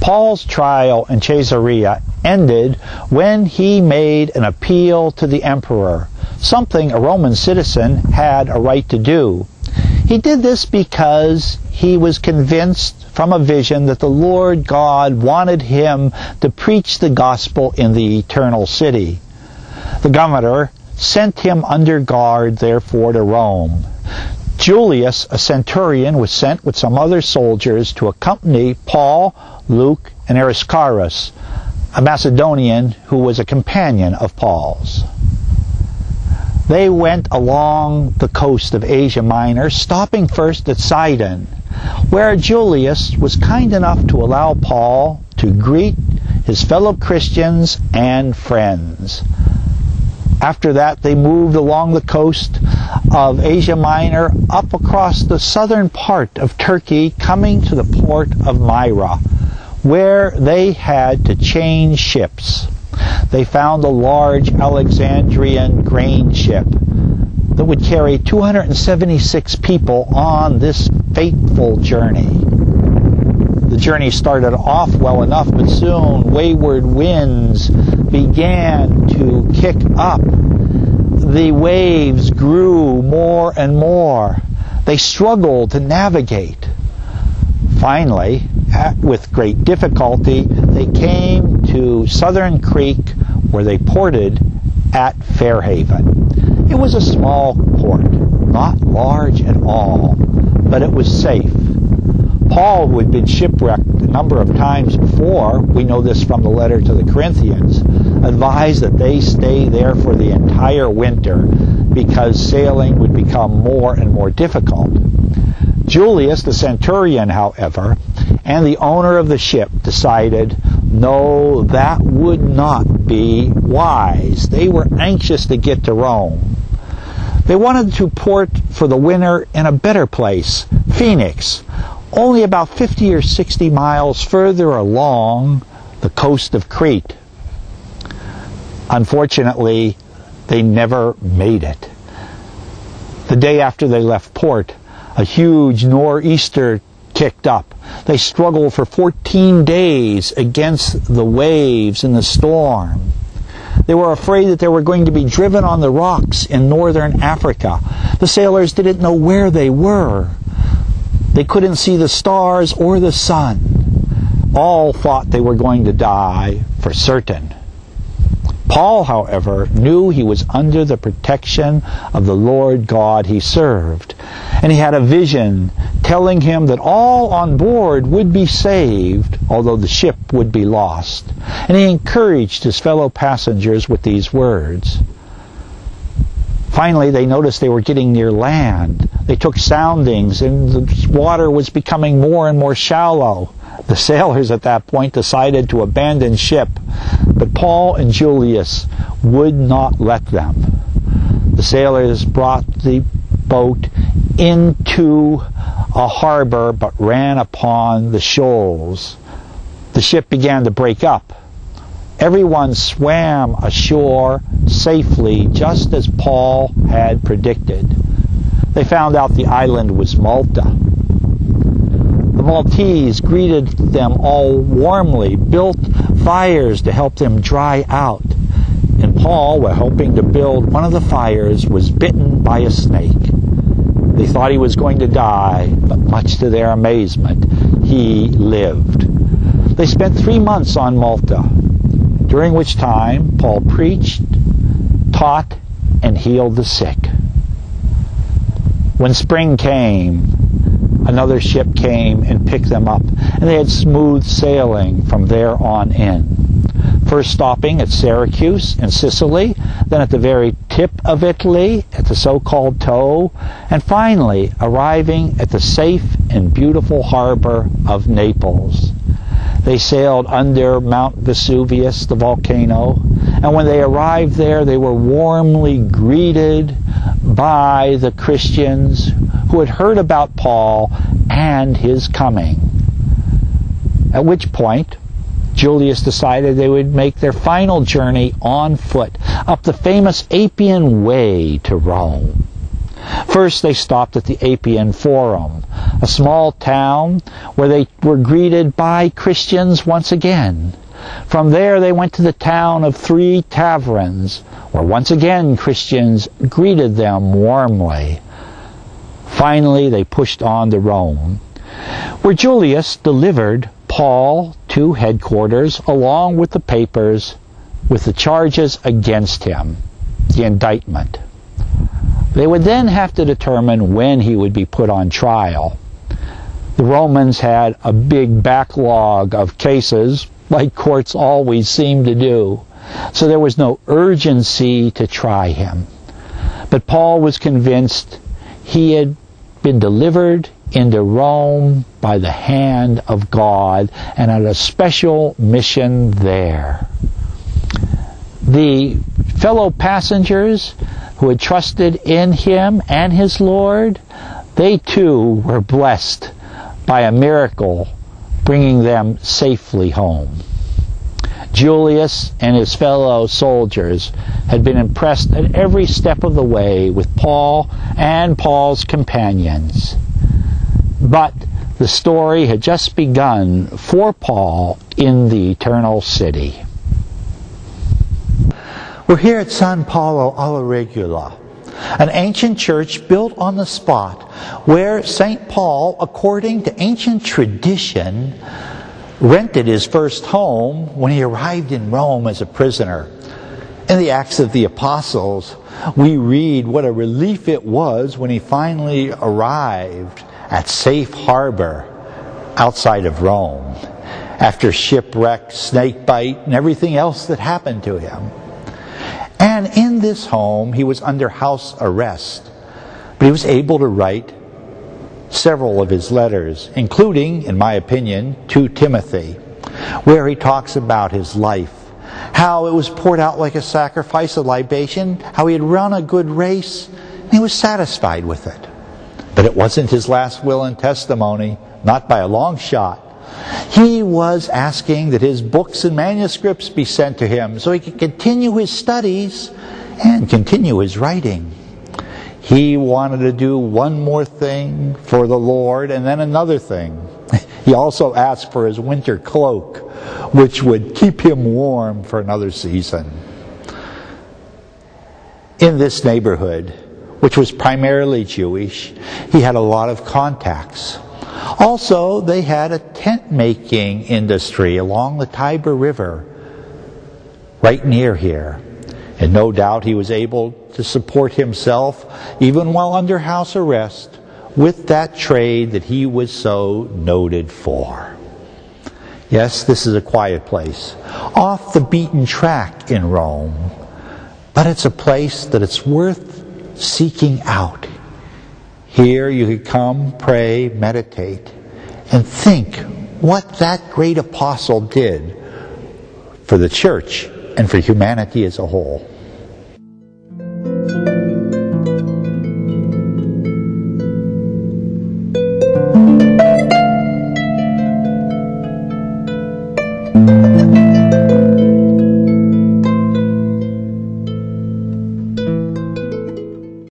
Paul's trial in Caesarea ended when he made an appeal to the emperor, something a Roman citizen had a right to do. He did this because he was convinced from a vision that the Lord God wanted him to preach the gospel in the eternal city. The governor sent him under guard, therefore, to Rome. Julius, a centurion, was sent with some other soldiers to accompany Paul, Luke, and Aristarchus, a Macedonian who was a companion of Paul's. They went along the coast of Asia Minor, stopping first at Sidon, where Julius was kind enough to allow Paul to greet his fellow Christians and friends. After that, they moved along the coast of Asia Minor up across the southern part of Turkey, coming to the port of Myra, where they had to change ships. They found a large Alexandrian grain ship that would carry 276 people on this fateful journey. The journey started off well enough, but soon wayward winds began to kick up. The waves grew more and more. They struggled to navigate. Finally, with great difficulty, they came to Southern Creek, where they ported at Fairhaven. It was a small port, not large at all, but it was safe. Paul, who had been shipwrecked a number of times before, we know this from the letter to the Corinthians, advised that they stay there for the entire winter because sailing would become more and more difficult. Julius, the centurion, however, and the owner of the ship decided, no, that would not be wise. They were anxious to get to Rome. They wanted to port for the winter in a better place, Phoenix, only about 50 or 60 miles further along the coast of Crete. Unfortunately, they never made it. The day after they left port, a huge nor'easter kicked up. They struggled for 14 days against the waves and the storm. They were afraid that they were going to be driven on the rocks in northern Africa. The sailors didn't know where they were. They couldn't see the stars or the sun. All thought they were going to die for certain. Paul, however, knew he was under the protection of the Lord God he served. And he had a vision telling him that all on board would be saved, although the ship would be lost. And he encouraged his fellow passengers with these words. Finally, they noticed they were getting near land. They took soundings, and the water was becoming more and more shallow. The sailors at that point decided to abandon ship, but Paul and Julius would not let them. The sailors brought the boat into a harbor, but ran upon the shoals. The ship began to break up. Everyone swam ashore safely, just as Paul had predicted. They found out the island was Malta. The Maltese greeted them all warmly, built fires to help them dry out. And Paul, while helping to build one of the fires, was bitten by a snake. They thought he was going to die, but much to their amazement, he lived. They spent 3 months on Malta, during which time Paul preached, taught, and healed the sick. When spring came, another ship came and picked them up, and they had smooth sailing from there on in. First stopping at Syracuse in Sicily, then at the very tip of Italy at the so-called toe, and finally arriving at the safe and beautiful harbor of Naples. They sailed under Mount Vesuvius, the volcano, and when they arrived there, they were warmly greeted by the Christians who had heard about Paul and his coming. at which point Julius decided they would make their final journey on foot up the famous Appian Way to Rome. First, they stopped at the Appian Forum, a small town where they were greeted by Christians once again. From there, they went to the town of 3 Taverns, where once again Christians greeted them warmly. Finally, they pushed on to Rome, where Julius delivered Paul to headquarters along with the papers with the charges against him, the indictment. They would then have to determine when he would be put on trial. The Romans had a big backlog of cases, like courts always seem to do, so there was no urgency to try him. But Paul was convinced he had been delivered into Rome by the hand of God and had a special mission there. The fellow passengers who had trusted in him and his Lord, they too were blessed by a miracle bringing them safely home. Julius and his fellow soldiers had been impressed at every step of the way with Paul and Paul's companions. But the story had just begun for Paul in the eternal city. We're here at San Paolo alla Regula, an ancient church built on the spot where St. Paul, according to ancient tradition, rented his first home when he arrived in Rome as a prisoner. In the Acts of the Apostles, we read what a relief it was when he finally arrived at safe harbor outside of Rome, after shipwreck, snake bite, and everything else that happened to him. And in this home, he was under house arrest, but he was able to write several of his letters, including, in my opinion, to Timothy, where he talks about his life, how it was poured out like a sacrifice, a libation, how he had run a good race, and he was satisfied with it. But it wasn't his last will and testimony, not by a long shot. He was asking that his books and manuscripts be sent to him so he could continue his studies and continue his writing. He wanted to do one more thing for the Lord and then another thing. He also asked for his winter cloak, which would keep him warm for another season. In this neighborhood, which was primarily Jewish, he had a lot of contacts. Also, they had a tent-making industry along the Tiber River, right near here. And no doubt he was able to support himself, even while under house arrest, with that trade that he was so noted for. Yes, this is a quiet place, off the beaten track in Rome, but it's a place that it's worth seeking out. Here you could come, pray, meditate, and think what that great apostle did for the church and for humanity as a whole.